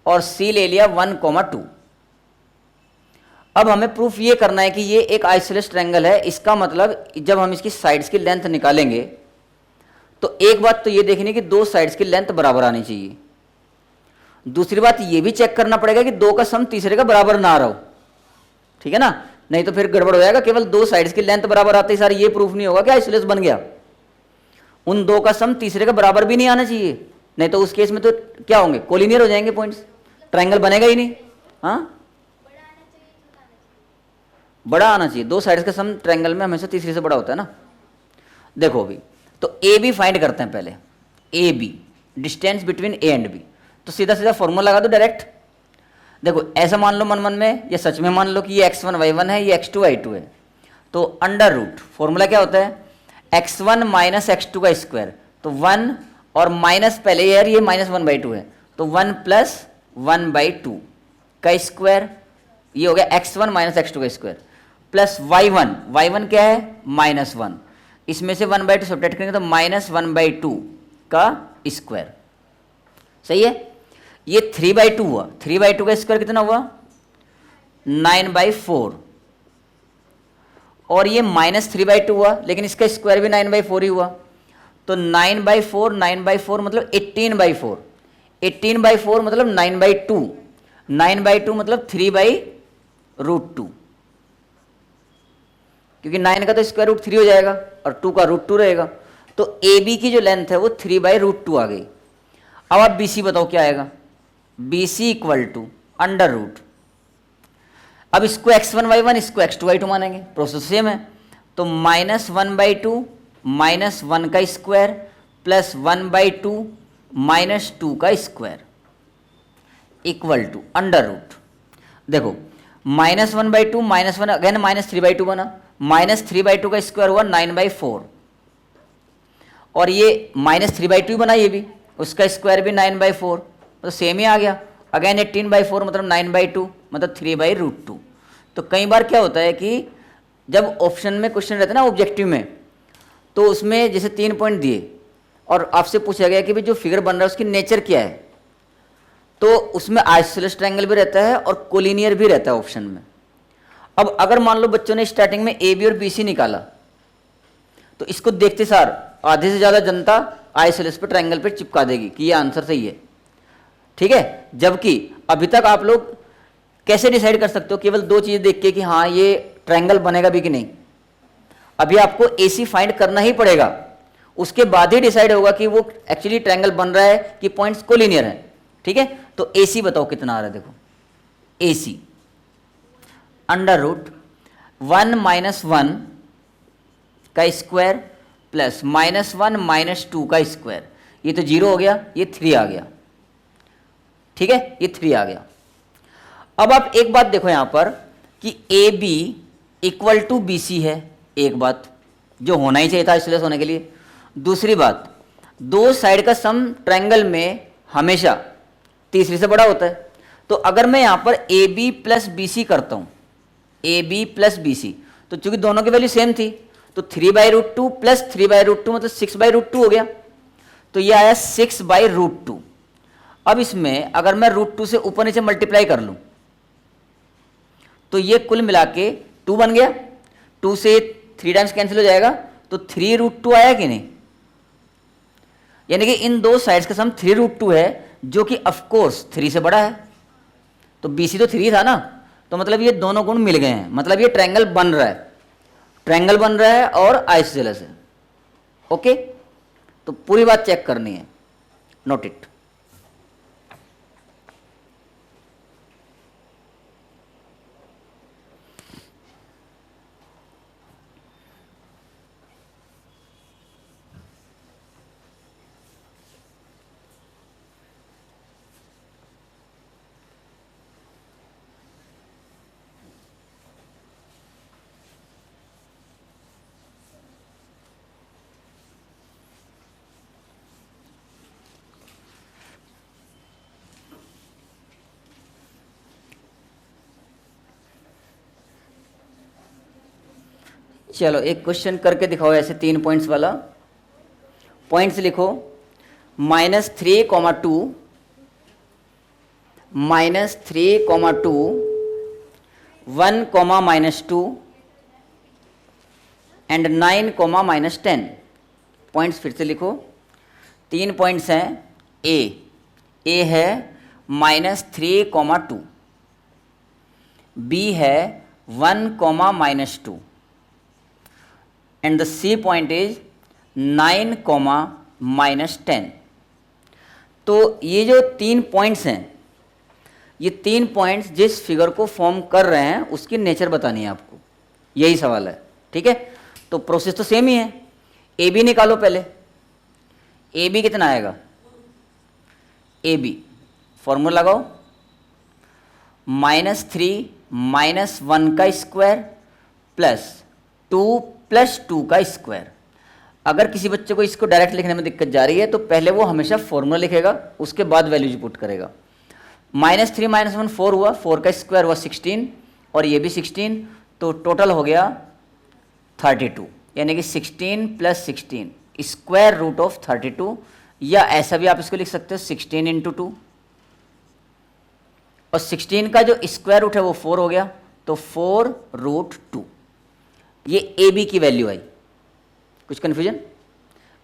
और सी ले लिया 1,2। अब हमें प्रूफ ये करना है कि ये एक आइसोसेलेस ट्रायंगल है। इसका मतलब जब हम इसकी साइड्स की लेंथ निकालेंगे तो एक बात तो ये देखनी कि दो साइड्स की लेंथ बराबर आनी चाहिए। दूसरी बात ये भी चेक करना पड़ेगा कि दो का सम तीसरे का बराबर ना आ रहा हो, ठीक है ना, नहीं तो फिर गड़बड़ हो जाएगा। केवल दो साइड्स की लेंथ बराबर आते ही सारे ये प्रूफ नहीं होगा कि आइसोसेलेस बन गया। उन दो का सम तीसरे का बराबर भी नहीं आना चाहिए, नहीं तो उस केस में तो क्या होंगे, कोलिनियर हो जाएंगे पॉइंट्स, ट्रायंगल बनेगा ही नहीं। हाँ, बड़ा आना चाहिए। दो साइड्स का सम ट्रायंगल में हमेशा तीसरे से बड़ा होता है ना। देखो अभी तो ए बी फाइंड करते हैं पहले। A B distance between A and B, तो सीधा सीधा फॉर्मूला लगा दो डायरेक्ट। देखो ऐसा मान लो मन मन में, या सच में मान लो कि ये x1 y1 है, ये x2 y2 है, तो अंडर रूट फॉर्मूला क्या होता है, x1 माइनस x2 का स्क्वायर, तो 1 और माइनस पहले यार ये -1/2 है, तो 1 + 1/2 का स्क्वायर, ये हो गया x1 माइनस x2 का स्क्वायर, प्लस y1 क्या है -1, इसमें से 1/2 सब्ट्रैक्ट करेंगे तो -1/2 का स्क्वायर। सही है। ये 3/2 हुआ, 3/2 का स्क्वायर कितना हुआ 9/4, और ये -3/2 हुआ, लेकिन इसका स्क्वायर भी 9/4 ही हुआ, तो 9/4 मतलब 18/4, 18/4 मतलब 9/2, 9/2 मतलब 3/√2, क्योंकि 9 का तो स्क्वायर रूट 3 हो जाएगा और 2 का √2 रहेगा, तो ए बी की जो लेंथ है वो 3/√2 आ गई। अब आप बी सी बताओ क्या आएगा, B C equal to under root, अब इसको x1 y1 इसको x2 y2 मानेंगे, प्रोसेस सेम है, तो -1/2 -1 का स्क्वायर प्लस 1/2 -2 का square equal to under root. देखो -1/2 -1 अगेन -3/2 बना, -3/2 का स्क्वायर हुआ 9/4, और ये -3/2 ही बना, ये भी उसका स्क्वायर भी 9/4, तो सेम ही आ गया। अगेन 18/4 मतलब 9/2 मतलब 3/√2। तो कई बार क्या होता है कि जब ऑप्शन में क्वेश्चन रहता है ना ऑब्जेक्टिव में, तो उसमें जैसे 3 पॉइंट दिए और आपसे पूछा गया कि भाई जो फिगर बन रहा है उसकी नेचर क्या है, तो उसमें आइसोसेलेस ट्रायंगल भी रहता है और कोलिनियर भी रहता है ऑप्शन में। अब अगर मान लो बच्चों ने स्टार्टिंग में ए बी और बी सी निकाला, तो इसको देखते सार आधे से ज़्यादा जनता आइसोसेलेस पे ट्रायंगल पे चिपका देगी कि ये आंसर सही है, ठीक है। जबकि अभी तक आप लोग कैसे डिसाइड कर सकते हो, केवल दो चीज़ें देख के कि हाँ ये ट्रायंगल बनेगा भी कि नहीं। अभी आपको ए सी फाइंड करना ही पड़ेगा, उसके बाद ही डिसाइड होगा कि वो एक्चुअली ट्रायंगल बन रहा है कि पॉइंट्स कोलिनियर है, ठीक है। तो ए सी बताओ कितना आ रहा है, देखो ए सी अंडर रूट 1 - 1 का स्क्वायर प्लस -1 - 2 का स्क्वायर, ये तो 0 हो गया, ये 3 आ गया, ठीक है, ये 3 आ गया। अब आप एक बात देखो यहां पर कि A B equal to B C है, एक बात जो होना ही चाहिए था आइसोसेलेस होने के लिए। दूसरी बात, दो साइड का सम ट्रायंगल में हमेशा तीसरे से बड़ा होता है, तो अगर मैं यहां पर A B plus B C करता हूं, A B plus B C, तो चूंकि दोनों की वैल्यू सेम थी, तो 3/√2 प्लस 3/√2 मतलब 6/√2 हो गया, तो ये आया 6/√2। अब इसमें अगर मैं √2 से ऊपर नीचे मल्टीप्लाई कर लूं, तो ये कुल मिला के 2 बन गया, 2 से 3 टाइम्स कैंसिल हो जाएगा, तो 3√2 आया कि नहीं। यानी कि इन दो साइड्स का सम 3√2 है, जो कि ऑफकोर्स 3 से बड़ा है, तो BC तो 3 था ना, तो मतलब ये दोनों गुण मिल गए हैं, मतलब ये ट्रायंगल बन रहा है, ट्रायंगल बन रहा है और आइसोसेलेस है। ओके, तो पूरी बात चेक करनी है, नोट इट। चलो एक क्वेश्चन करके दिखाओ ऐसे 3 पॉइंट्स वाला। पॉइंट्स लिखो, -3, 2, -3, 2, 1, -2 एंड 9, -10। पॉइंट्स फिर से लिखो। 3 पॉइंट्स हैं। ए है -3, 2, बी है 1, -2 and the C point is 9, -10। तो ये जो 3 पॉइंट्स हैं, ये 3 पॉइंट्स जिस फिगर को फॉर्म कर रहे हैं उसकी नेचर बतानी है आपको, यही सवाल है। ठीक है, तो प्रोसेस तो सेम ही है। ए बी निकालो पहले। ए बी कितना आएगा? ए बी फॉर्मूला लगाओ, -3 -1 का स्क्वायर +2 +2 का स्क्वायर। अगर किसी बच्चे को इसको डायरेक्ट लिखने में दिक्कत जा रही है तो पहले वो हमेशा फॉर्मूला लिखेगा, उसके बाद वैल्यूज पुट करेगा। -3 -1 4 हुआ, 4 का स्क्वायर हुआ 16 और ये भी 16, तो टोटल हो गया 32, यानी कि 16 + 16 स्क्वायर रूट ऑफ 32, या ऐसा भी आप इसको लिख सकते हो 16 × 2, और 16 का जो स्क्वायर रूट है वो 4 हो गया, तो 4√2। ये ए बी की वैल्यू आई। कुछ कन्फ्यूजन?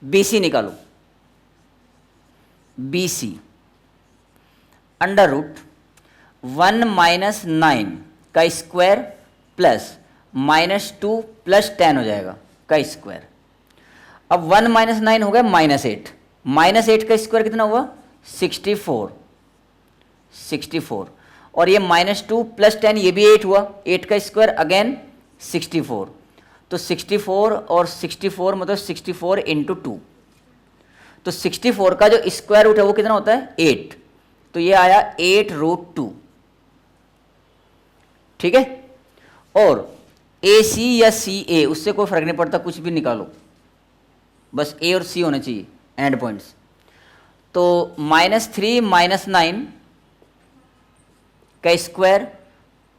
बी सी निकालो। बी सी √1 - 9 का स्क्वायर +-2 + 10 हो जाएगा का स्क्वायर। अब 1 - 9 हो गया -8, -8 का स्क्वायर कितना हुआ? 64, और ये -2 + 10 ये भी 8 हुआ, 8 का स्क्वायर अगेन 64, तो 64 और 64 मतलब 64 × 2, तो 64 का जो स्क्वायर रूट है वो कितना होता है? 8, तो ये आया 8√2। ठीक है, और ए सी या सी ए उससे कोई फर्क नहीं पड़ता, कुछ भी निकालो, बस ए और सी होने चाहिए एंड पॉइंट्स। तो -3 - 9 का स्क्वायर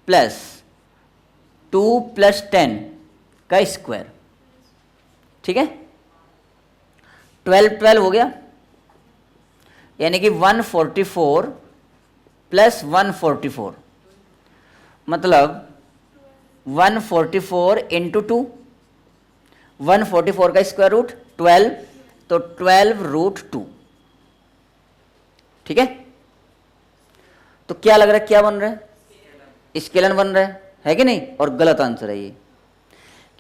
+2 + 10 का स्क्वायर। ठीक है, 12 हो गया, यानी कि 144 + 144 मतलब 144 × 2, 144 का स्क्वायर रूट 12, तो 12√2। ठीक है, तो क्या लग रहा है, क्या बन रहा है? स्केलन बन रहा है कि नहीं? और गलत आंसर है ये,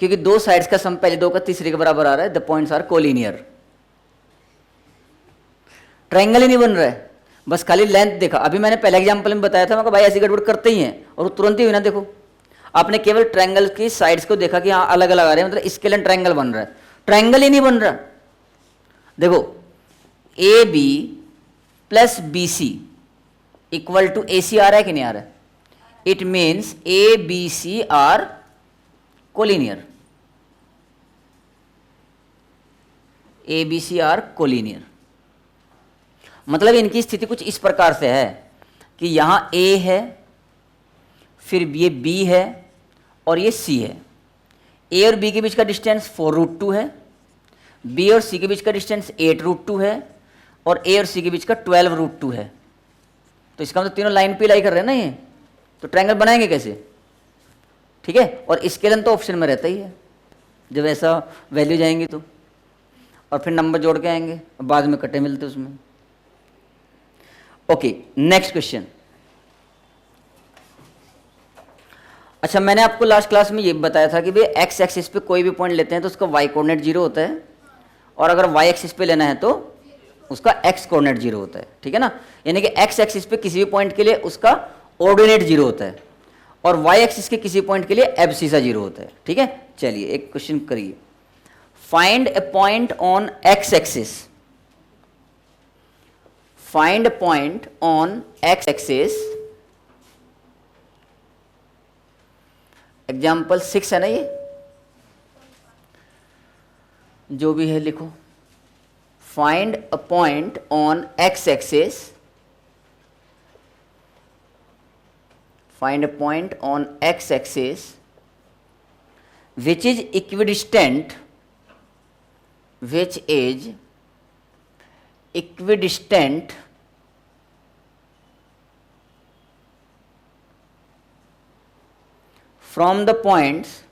क्योंकि दो साइड्स का सम पहले 2 का तीसरे के बराबर आ रहा है। The points are collinear. Triangle ही नहीं बन रहा है, बस खाली लेंथ देखा। अभी मैंने पहले एग्जांपल में बताया था, मैं भाई ऐसी गड़बड़ करते ही हैं, और तुरंत ही हुई ना। देखो, आपने केवल ट्रायंगल की साइड्स को देखा कि हाँ अलग अलग आ रहे हैं, मतलब स्केलन ट्रायंगल बन रहा है। ट्रायंगल ही नहीं बन रहा। देखो, ए बी + बी सी = ए सी आ रहा है कि नहीं आ रहा है? It means A B C are collinear. A B C are collinear मतलब इनकी स्थिति कुछ इस प्रकार से है कि यहां ए है, फिर ये बी है और ये सी है। ए और बी के बीच का डिस्टेंस 4√2 है, बी और सी के बीच का डिस्टेंस 8√2 है, और ए और सी के बीच का 12√2 है। तो इसका मतलब तीनों लाइन पे लाई कर रहे हैं ना ये, तो ट्रायंगल बनाएंगे कैसे? ठीक है, और स्केलन तो ऑप्शन में रहता ही है, जब ऐसा वैल्यू जाएंगी तो, और फिर नंबर जोड़ के आएंगे, बाद में कटे मिलते उसमें। Okay, next question. अच्छा, मैंने आपको लास्ट क्लास में ये बताया था कि भाई एक्स एक्सिस पे कोई भी पॉइंट लेते हैं तो उसका वाई कोऑर्डिनेट 0 होता है, और अगर वाई एक्सिस पे लेना है तो उसका एक्स कोऑर्डिनेट 0 होता है। ठीक है ना, यानी कि एक्स एक्सिस पे किसी भी पॉइंट के लिए उसका ऑर्डिनेट 0 होता है, और वाई एक्सिस के किसी पॉइंट के लिए एब्सिसा 0 होता है। ठीक है, चलिए एक क्वेश्चन करिए। Find A point on x axis, find point on x axis. Example 6 है ना ये, जो भी है लिखो। Find a point on x axis, find a point on x axis which is equidistant from the points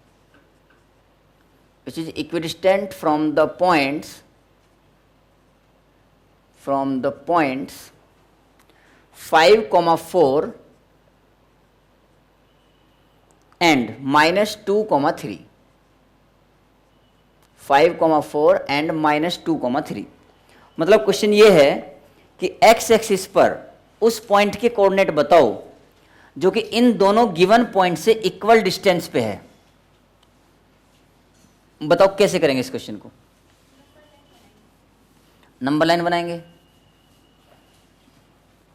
5, 4 and -2, 3. 5, 4 and -2, 3. मतलब question ये है कि एक्स एक्सिस पर उस पॉइंट के कोऑर्डिनेट बताओ जो कि इन दोनों गिवन पॉइंट से इक्वल डिस्टेंस पे है। बताओ कैसे करेंगे इस क्वेश्चन को? नंबर लाइन बनाएंगे।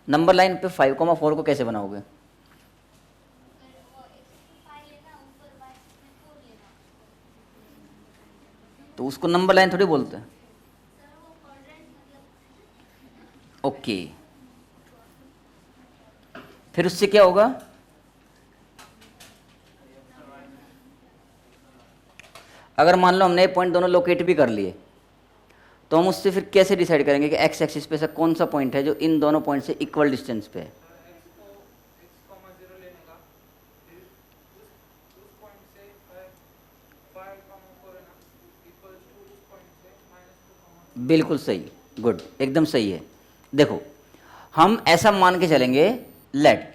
नंबर लाइन पे 5, 4 को कैसे बनाओगे? तो उसको नंबर लाइन थोड़ी बोलते हैं। ओके, फिर उससे क्या होगा? अगर मान लो हमने ये पॉइंट दोनों लोकेट भी कर लिए तो हम उससे फिर कैसे डिसाइड करेंगे कि एक्स एक्सिस पे से कौन सा पॉइंट है जो इन दोनों पॉइंट से इक्वल डिस्टेंस पे है? बिल्कुल सही, गुड, एकदम सही है। देखो हम ऐसा मान के चलेंगे, let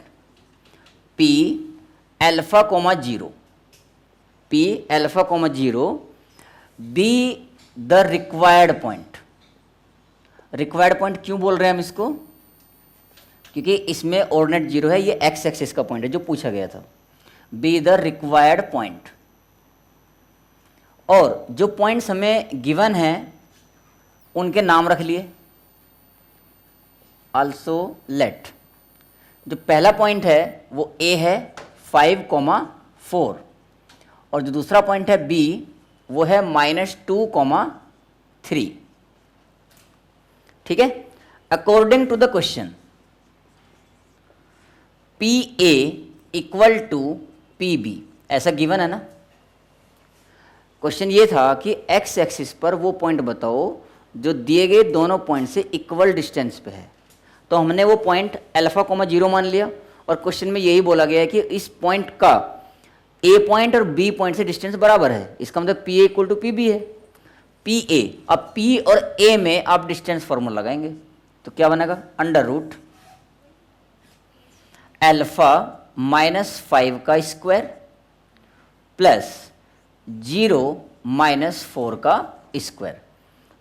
P alpha comma 0 be the required point. Required point क्यों बोल रहे हैं हम इसको? क्योंकि इसमें ऑर्डिनेट 0 है, ये एक्स एक्सिस का पॉइंट है जो पूछा गया था। बी द रिक्वायर्ड पॉइंट, और जो पॉइंट्स हमें गिवन है उनके नाम रख लिए। आल्सो लेट जो पहला पॉइंट है वो ए है 5, 4 और जो दूसरा पॉइंट है बी वो है -2, 3। ठीक है। According to the question P A equal to P B, ऐसा गिवन है ना। क्वेश्चन ये था कि एक्स एक्सिस पर वो पॉइंट बताओ जो दिए गए दोनों पॉइंट से इक्वल डिस्टेंस पे है। तो हमने वो पॉइंट अल्फा, 0 मान लिया और क्वेश्चन में यही बोला गया है कि इस पॉइंट का ए पॉइंट और बी पॉइंट से डिस्टेंस बराबर है। इसका मतलब P A equal to P B है। पी ए, अब पी और ए में आप डिस्टेंस फॉर्मूला लगाएंगे तो क्या बनेगा? √ अल्फा -5 का स्क्वायर प्लस 0 -4 का स्क्वायर।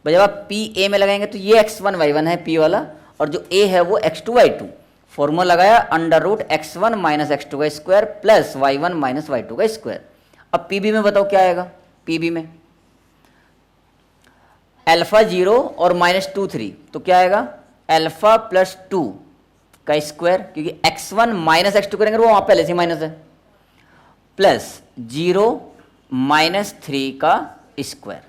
जब आप पी ए में लगाएंगे तो ये x1 y1 है पी वाला, और जो ए है वो x2 y2। फॉर्मूला लगाया √ x1 - x2 का स्क्वायर प्लस y1 - y2 का स्क्वायर। अब पीबी में बताओ क्या आएगा? पीबी में अल्फा 0 और -2, 3, तो क्या आएगा? अल्फा +2 का स्क्वायर, क्योंकि x1 - x2 करेंगे वो वहां पहले से माइनस है, प्लस 0 - 3 का स्क्वायर।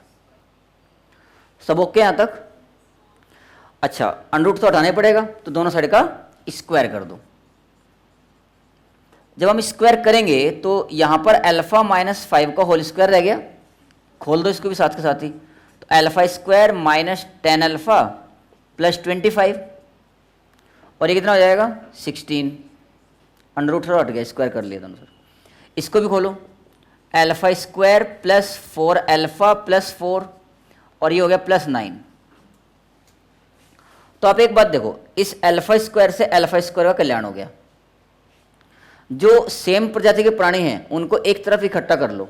सब ओके यहां तक? अच्छा, √ तो हटाना पड़ेगा तो दोनों साइड का स्क्वायर कर दो। जब हम स्क्वायर करेंगे तो यहां पर अल्फा -5 का होल स्क्वायर रह गया, खोल दो इसको भी साथ के साथ ही। तो अल्फा स्क्वायर -10 अल्फा प्लस 25, और ये कितना हो जाएगा? 16। √ थोड़ा हट गया, स्क्वायर कर लिया दोनों साइड। इसको भी खोलो, alpha square plus 4 alpha plus 4, और ये हो गया +9। तो आप एक बात देखो, इस अल्फा स्क्वायर से अल्फा स्क्वायर का कल्याण हो गया। जो सेम प्रजाति के प्राणी हैं उनको एक तरफ इकट्ठा कर लो,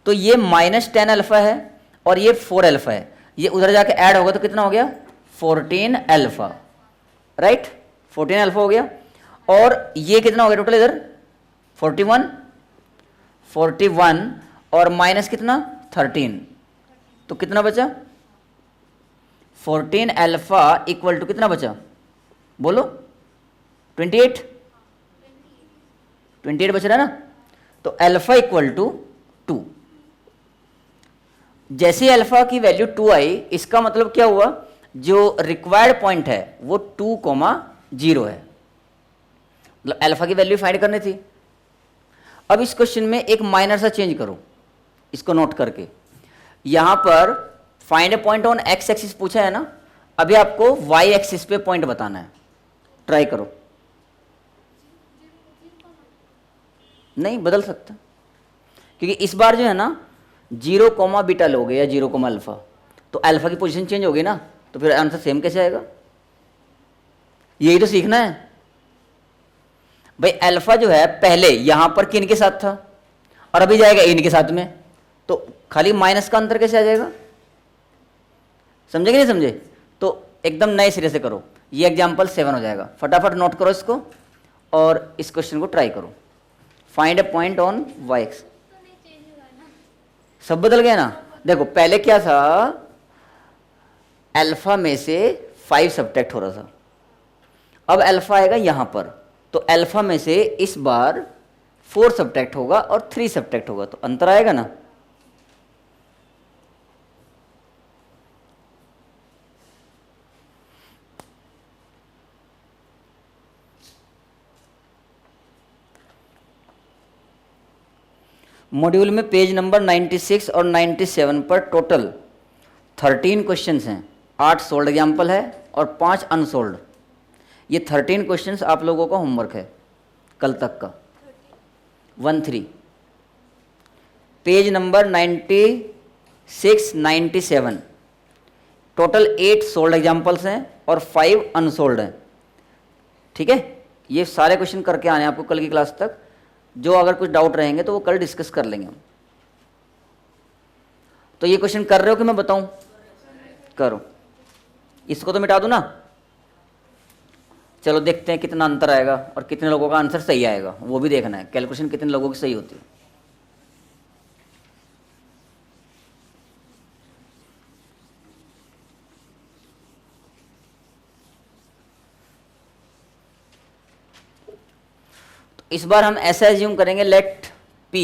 तो ये -10 अल्फा है और ये 4 अल्फा है, ये उधर जाके ऐड होगा तो कितना हो गया? 14 अल्फा, राइट? 14 अल्फा हो गया। और ये कितना हो गया टोटल इधर? 41 और माइनस कितना? 13, तो कितना बचा? 14 अल्फा इक्वल टू कितना बचा? बोलो। 28 बच रहा है ना। तो अल्फा इक्वल टू 2। जैसे अल्फा की वैल्यू 2 आई, इसका मतलब क्या हुआ? जो रिक्वायर्ड पॉइंट है वो 2, 0 है, मतलब अल्फा की वैल्यू फाइंड करनी थी। अब इस क्वेश्चन में एक माइनर सा चेंज करो, इसको नोट करके। यहाँ पर find a point on x axis पूछा है ना, अभी आपको वाई एक्सिस पे पॉइंट बताना है। ट्राई करो। नहीं बदल सकता, क्योंकि इस बार जो है ना 0 कोमा बीटा लोगे या 0 कोमा अल्फा, तो अल्फा की पोजीशन चेंज होगी ना, तो फिर आंसर सेम कैसे आएगा? यही तो सीखना है भाई। अल्फा जो है पहले यहां पर किन के साथ था और अभी जाएगा इन के साथ में, तो खाली माइनस का अंतर कैसे आ जाएगा? समझे कि नहीं समझे? तो एकदम नए सिरे से करो। ये एग्जाम्पल 7 हो जाएगा। फटाफट नोट करो इसको और इस क्वेश्चन को ट्राई करो। Find a point on Y X. सब बदल गया ना। देखो पहले क्या था, अल्फा में से 5 सब्ट्रैक्ट हो रहा था, अब अल्फा आएगा यहां पर, तो अल्फा में से इस बार 4 सब्ट्रैक्ट होगा और 3 सब्ट्रैक्ट होगा, तो अंतर आएगा ना। मॉड्यूल में पेज नंबर 96 और 97 पर टोटल 13 क्वेश्चंस हैं। 8 सोल्ड एग्जाम्पल है और 5 अनसोल्ड। ये 13 क्वेश्चंस आप लोगों का होमवर्क है कल तक का। 13 page number 96 97 total 8 sold examples हैं और 5 अनसोल्ड हैं। ठीक है, ये सारे क्वेश्चन करके आने हैं आपको कल की क्लास तक। जो अगर कुछ डाउट रहेंगे तो वो कल डिस्कस कर लेंगे हम। तो ये क्वेश्चन कर रहे हो कि मैं बताऊं? करो। इसको तो मिटा दूं ना। चलो देखते हैं कितना अंतर आएगा और कितने लोगों का आंसर सही आएगा, वो भी देखना है। कैलकुलेशन कितने लोगों की सही होती है। इस बार हम ऐसा एज्यूम करेंगे, let P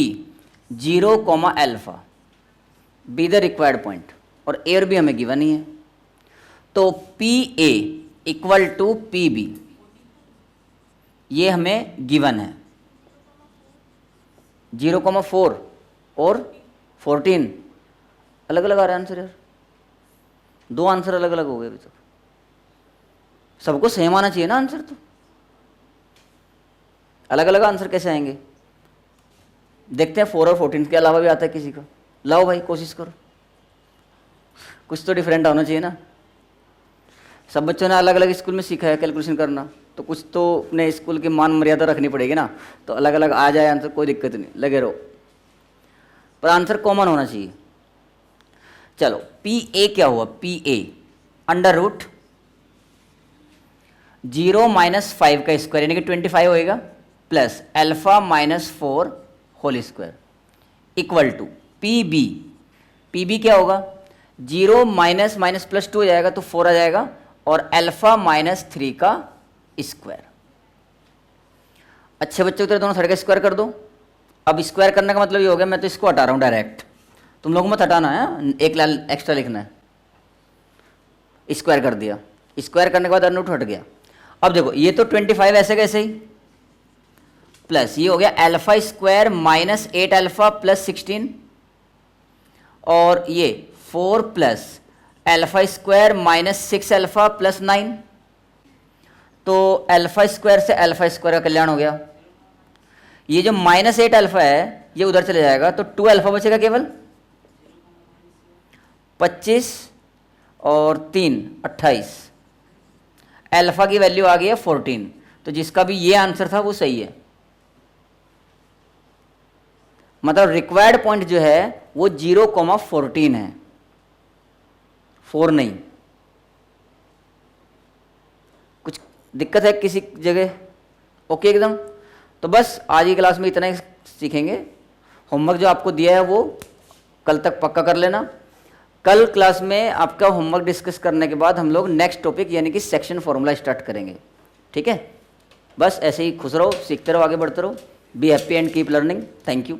0 comma alpha be the required point, और ए और बी हमें गिवन ही है। तो PA इक्वल टू PB ये हमें गिवन है। 0,4 और 14 अलग अलग आ रहा है आंसर यार। 2 आंसर अलग अलग हो गए अभी तक। सबको सेम आना चाहिए ना आंसर, तो अलग अलग आंसर कैसे आएंगे? देखते हैं 4 और 14 के अलावा भी आता है किसी का। लाओ भाई कोशिश करो, कुछ तो डिफरेंट होना चाहिए ना। सब बच्चों ने अलग अलग स्कूल में सीखा है कैलकुलेशन करना, तो कुछ तो अपने स्कूल की मान मर्यादा रखनी पड़ेगी ना। तो अलग अलग आ जाए आंसर, कोई दिक्कत नहीं, लगे रहो, पर आंसर कॉमन होना चाहिए। चलो PA क्या हुआ? PA अंडर रूट 0 - 5 का स्क्वायर यानी कि 25 होएगा, plus alpha -4 whole square equal to PB। PB क्या होगा? 0 माइनस प्लस 2 हो जाएगा तो 4 आ जाएगा, और अल्फा -3 का स्क्वायर। अच्छे बच्चों की तरह दोनों साइड का स्क्वायर कर दो। अब स्क्वायर करने का मतलब ये हो गया, मैं तो इसको हटा रहा हूं डायरेक्ट, तुम लोगों मत हटाना है, एक लाल एक्स्ट्रा लिखना है। स्क्वायर कर दिया, स्क्वायर करने के बाद अंडर रूट हट गया। अब देखो ये तो 25 ऐसे कैसे ही, प्लस ये हो गया अल्फा स्क्वायर -8 अल्फा प्लस 16, और ये 4 plus alpha square -6 alpha plus 9। तो अल्फा स्क्वायर से अल्फा स्क्वायर का कल्याण हो गया। ये जो -8 अल्फा है ये उधर चले जाएगा, तो 2 अल्फा बचेगा केवल। 25 और 3 28, अल्फा की वैल्यू आ गई है 14। तो जिसका भी ये आंसर था वो सही है। मतलब रिक्वायर्ड पॉइंट जो है वो 0,14 है, 4 नहीं। कुछ दिक्कत है किसी जगह? ओके एकदम। तो बस आज की क्लास में इतना ही सीखेंगे। होमवर्क जो आपको दिया है वो कल तक पक्का कर लेना। कल क्लास में आपका होमवर्क डिस्कस करने के बाद हम लोग नेक्स्ट टॉपिक यानी कि सेक्शन फॉर्मूला स्टार्ट करेंगे। ठीक है, बस ऐसे ही खुश रहो, सीखते रहो, आगे बढ़ते रहो। Be happy and keep learning. Thank you.